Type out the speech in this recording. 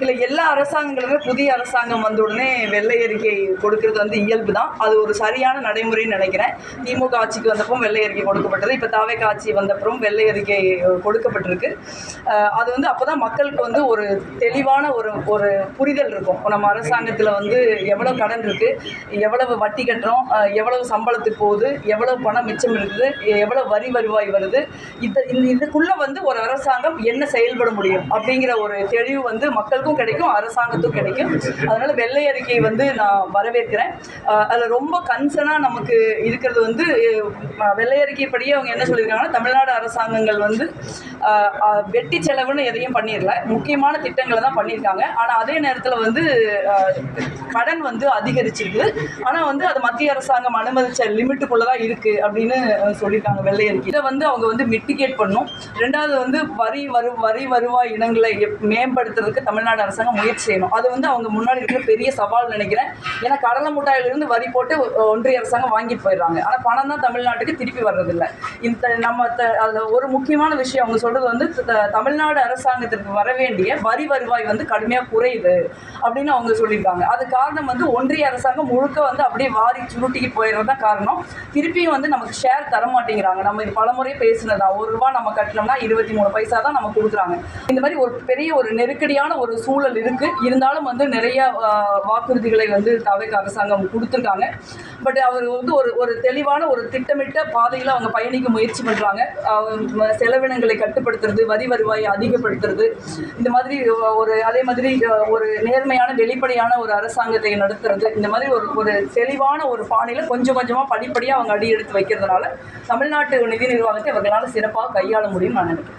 இல்லை, எல்லா அரசாங்கங்களுமே புதிய அரசாங்கம் வந்த உடனே வெள்ளை அறிக்கை கொடுக்கறது வந்து இயல்பு தான். அது ஒரு சரியான நடைமுறைன்னு நினைக்கிறேன். திமுக ஆட்சிக்கு வந்தப்போ வெள்ளை அறிக்கை கொடுக்கப்பட்டது. இப்போ தாவேகா ஆட்சி வந்தப்புறம் வெள்ளை அறிக்கை கொடுக்கப்பட்டிருக்கு. அது வந்து அப்போ தான் மக்களுக்கு வந்து ஒரு தெளிவான ஒரு புரிதல் இருக்கும். நம்ம அரசாங்கத்தில் வந்து எவ்வளோ கடன் இருக்குது, எவ்வளவு வட்டி கட்டுறோம், எவ்வளவு சம்பளத்துக்கு போகுது, எவ்வளவு பணம் மிச்சம் இருக்குது, எவ்வளோ வரி வருவாய் வருது, இதுக்குள்ளே வந்து ஒரு அரசாங்கம் என்ன செயல்பட முடியும் அப்படிங்கிற ஒரு தெளிவு வந்து மக்களுக்கும் கிடைக்கும், அரசாங்கத்துக்கும் கிடைக்கும். அதனால் வெள்ளை அறிக்கை வந்து நான் வரவேற்கிறேன். அதில் ரொம்ப கன்சர்னாக நமக்கு இருக்கிறது வந்து வெள்ளை அறிக்கைப்படியே அவங்க என்ன சொல்லியிருக்காங்கன்னா, தமிழ்நாடு அரசாங்கங்கள் வந்து வெட்டி செலவுன்னு எதையும் பண்ணிடல, முக்கியமான திட்டங்களை தான் பண்ணியிருக்காங்க. ஆனால் அதே நேரத்தில் வந்து கடன் வந்து அதிகரிச்சிருக்கு. ஆனால் வந்து அது மத்திய அரசாங்கம் அனுமதிச்ச லிமிட்டுக்குள்ளே தான் இருக்குது அப்படின்னு சொல்லியிருக்காங்க வெள்ளை அறிக்கை. இதை வந்து அவங்க வந்து மிட்டிகேட் பண்ணும். ரெண்டாவது வந்து வரி வருவாய் இனங்களை மேம்படுத்துறதுக்கு தமிழ்நாடு அரசாங்கம் முயற்சி செய்யணும். அது வந்து அவங்க முன்னாடி இருக்கிற பெரிய சவால் நினைக்கிறேன். ஏன்னா கடலை முட்டாயிலிருந்து வரி போட்டு ஒன்றிய அரசாங்கம் வாங்கிட்டு போயிடுறாங்க. ஆனால் பணம் தான் தமிழ்நாட்டுக்கு திருப்பி வர்றதில்லை. நம்ம அதில் ஒரு முக்கியமான விஷயம் அவங்க சொல்கிறது வந்து தமிழ்நாடு அரசாங்கத்திற்கு வர வேண்டிய வரி வருவாய் வந்து கடுமையாக குறையுது அப்படின்னு அவங்க சொல்லியிருக்காங்க. அது காரணம் வந்து ஒன்றிய அரசாங்கம் முழுக்க வந்து அப்படியே வாரி சுருட்டிக்கிட்டு போயிடுறது தான் காரணம். திருப்பியும் வந்து நமக்கு ஷேர் தர மாட்டேங்கிறாங்க. நம்ம இது பலமுறை பேசினதா, ₹1 நம்ம கட்டணம்னா 23 பைசா தான் நம்ம கொடுக்குறாங்க. இந்த மாதிரி ஒரு பெரிய ஒரு நெருக்கடியான ஒரு சூழல் இருக்குது. இருந்தாலும் வந்து நிறைய வாக்குறுதிகளை வந்து தாவேகா அரசாங்கம் கொடுத்துருக்காங்க. பட் அவர் வந்து ஒரு தெளிவான ஒரு திட்டமிட்ட பாதையில் அவங்க பயணிக்க முயற்சி பண்ணுறாங்க. செலவினங்களை கட்டுப்படுத்துறது, வரி வருவாயை அதிகப்படுத்துறது, இந்த மாதிரி அதே மாதிரி ஒரு நேர்மையான வெளிப்படையான ஒரு அரசாங்கத்தை நடத்துறது, இந்த மாதிரி ஒரு தெளிவான ஒரு பாணியில் கொஞ்சம் கொஞ்சமாக படிப்படியாக அவங்க அடி எடுத்து வைக்கிறதுனால தமிழ்நாட்டு நிதி நிர்வாகத்தை அவர்களால் சிறப்பாக கையாள முடியும்னு நான் நினைக்கிறேன்.